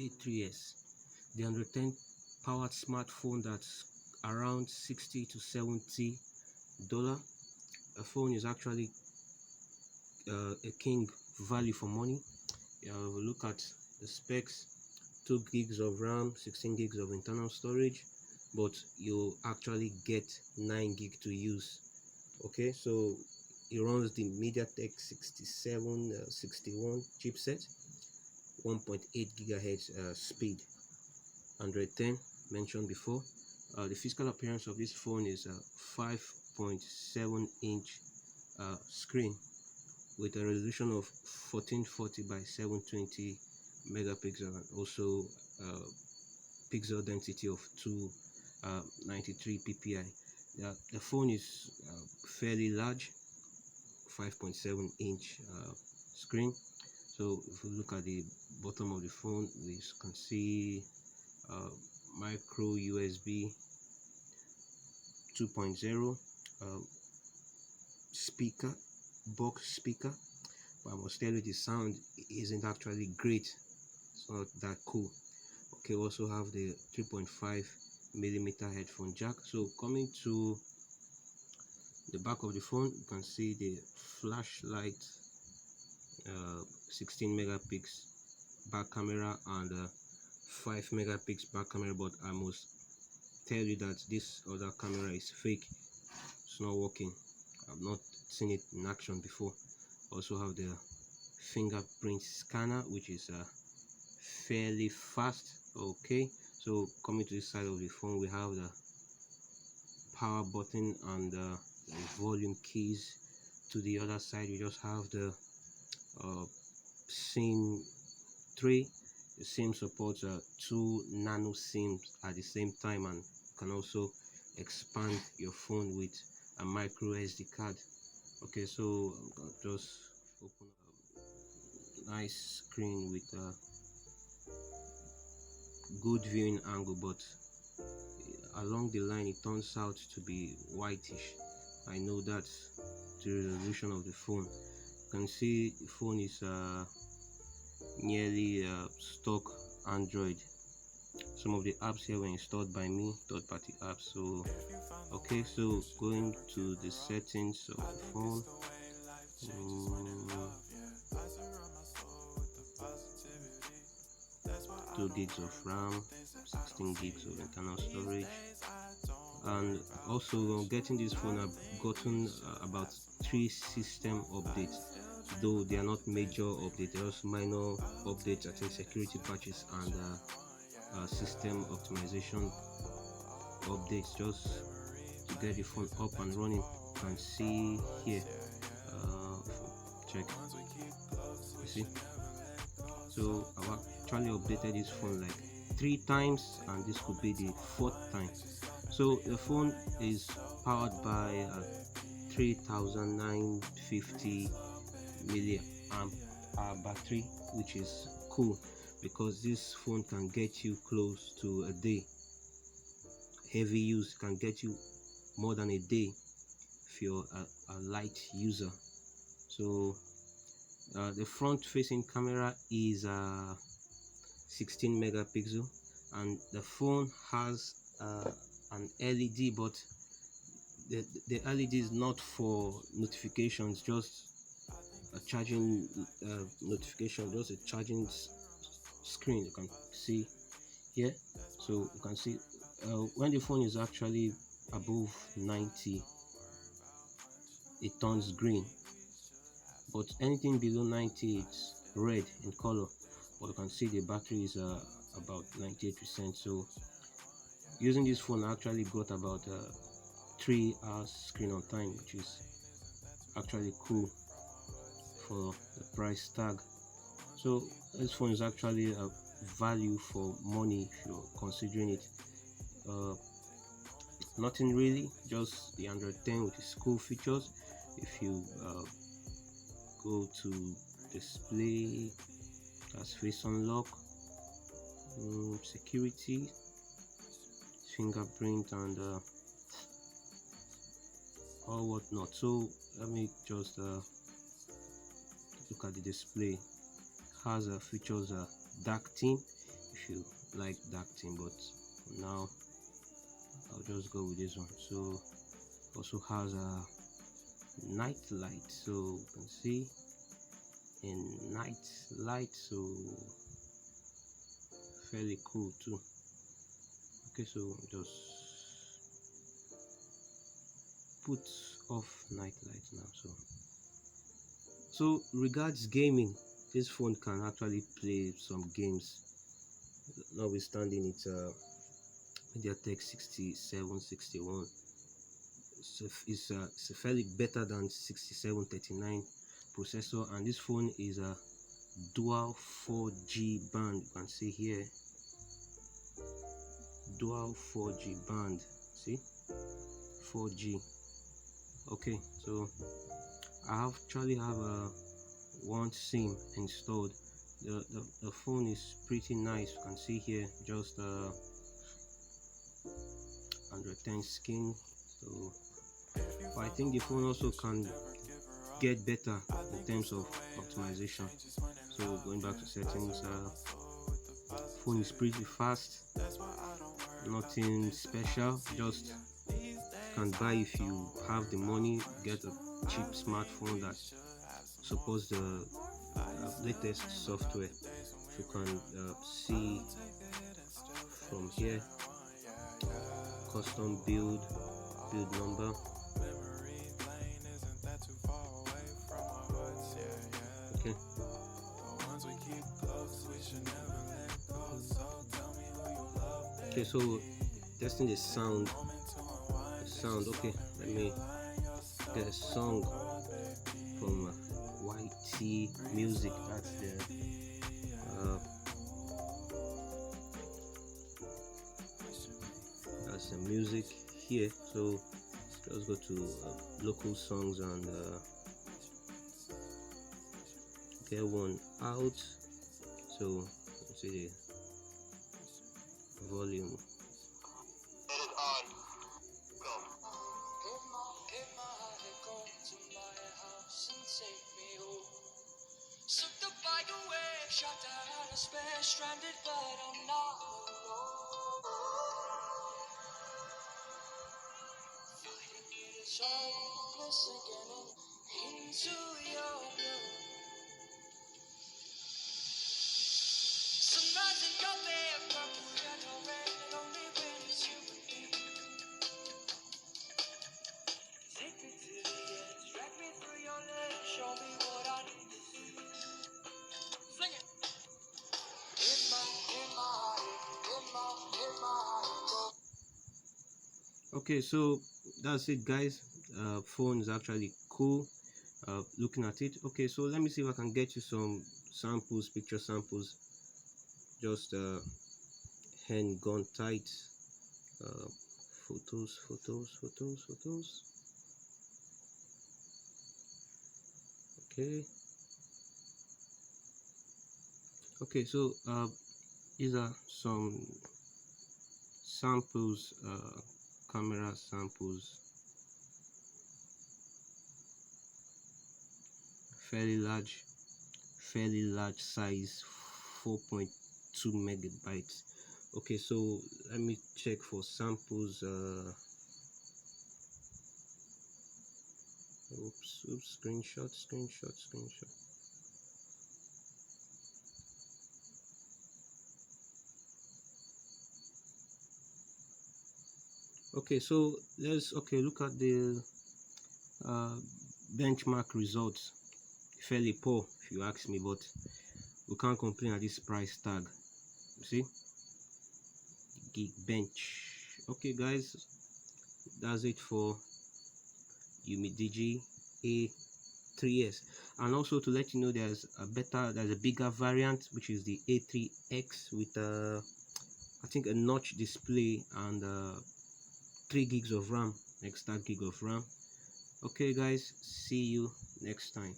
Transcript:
A3s, the 110 powered smartphone that's around 60 to 70 dollar. A phone is actually a king value for money. Look at the specs: 2 gigs of RAM, 16 gigs of internal storage, but you actually get 9 gig to use. Okay, so it runs the MediaTek 6761 chipset, 1.8 gigahertz speed, 110 mentioned before. The physical appearance of this phone is a 5.7 inch screen with a resolution of 1440 by 720 megapixel, and also pixel density of 293 ppi. The phone is fairly large, 5.7 inch screen. So if we look at the bottom of the phone, we can see micro USB 2.0 speaker, box speaker, but I must tell you the sound isn't actually great. It's not that cool. Okay, we also have the 3.5mm headphone jack. So coming to the back of the phone, you can see the flashlight, 16 megapixel back camera and 5 megapixel back camera, but I must tell you that this other camera is fake. It's not working. I've not seen it in action before. Also have the fingerprint scanner, which is fairly fast. Okay, so coming to this side of the phone, we have the power button and the volume keys. To the other side, we just have the SIM tray. The SIM supports 2 nano SIMs at the same time, and can also expand your phone with a micro SD card. Okay, so I'm gonna just open a nice screen with a good viewing angle, but along the line it turns out to be whitish. I know that's the resolution of the phone. You can see the phone is nearly stock Android. Some of the apps here were installed by me, third-party apps. So okay, so going to the settings of the phone, 2 gigs of RAM, 16 gigs of internal storage. And also getting this phone, I've gotten about 3 system updates, though they are not major updates, they're just minor updates. I think security patches and system optimization updates, just to get the phone up and running. You can see here, check, you see. So I've actually updated this phone like 3 times, and this could be the 4th time. So the phone is powered by a 3950 milliamp hour battery, which is cool because this phone can get you close to a day. Heavy use can get you more than a day if you're a light user. So the front facing camera is 16 megapixel, and the phone has an LED, but the LED is not for notifications, just a charging notification, just a charging screen. You can see here. So you can see when the phone is actually above 90, it turns green, but anything below 90, it's red in color. But you can see the battery is about 98%. So using this phone, I actually got about 3 hours screen on time, which is actually cool for the price tag. So this phone is actually a value for money if you're considering it. Nothing really, just the 110 with its cool features. If you go to display, that's face unlock, security, fingerprint, and all whatnot. So let me just look at the display. Has features dark theme. if you like dark theme, but now I'll just go with this one. So also has a night light, so you can see in night light, so fairly cool too. Okay, so just put off night light now. So regards gaming, this phone can actually play some games, notwithstanding it's a MediaTek 6761. It's a fairly better than 6739 processor, and this phone is a dual 4G band. You can see here, dual 4G band. See, 4G. Okay, so I actually have a one SIM installed. The phone is pretty nice. You can see here, just 110 skin. So, but I think the phone also can get better in terms of optimization. So going back to settings, phone is pretty fast, nothing special, just can buy if you have the money, get a cheap smartphone that supports the latest software. You can see from here, custom build number. Okay, okay, so testing the sound. Okay, let me get a song from YT Music. That's the music here. So let's go to local songs and get one out. So let's see the volume. Stranded, but I'm not alone. Fighting it is hopeless again into your blue. Sunrise in your bed, purple yellow red, only when it's you and me. Take me to the edge, drag me through your legs, show me what I need to see. Sing it. Okay, so that's it, guys. Phone is actually cool. Looking at it. Okay, so let me see if I can get you some samples, picture samples, just handgun tight, photos. Okay, so these are some samples, camera samples, fairly large size, 4.2 megabytes. Okay, so let me check for samples. Oops, screenshot. Okay, so let's look at the benchmark results. Fairly poor if you ask me, but we can't complain at this price tag. You see, Geekbench. Okay, guys, that's it for Umidigi A3s. And also to let you know, there's a bigger variant, which is the A3X with I think a notch display and 3 gigs of RAM, extra gig of RAM. Okay, guys, see you next time.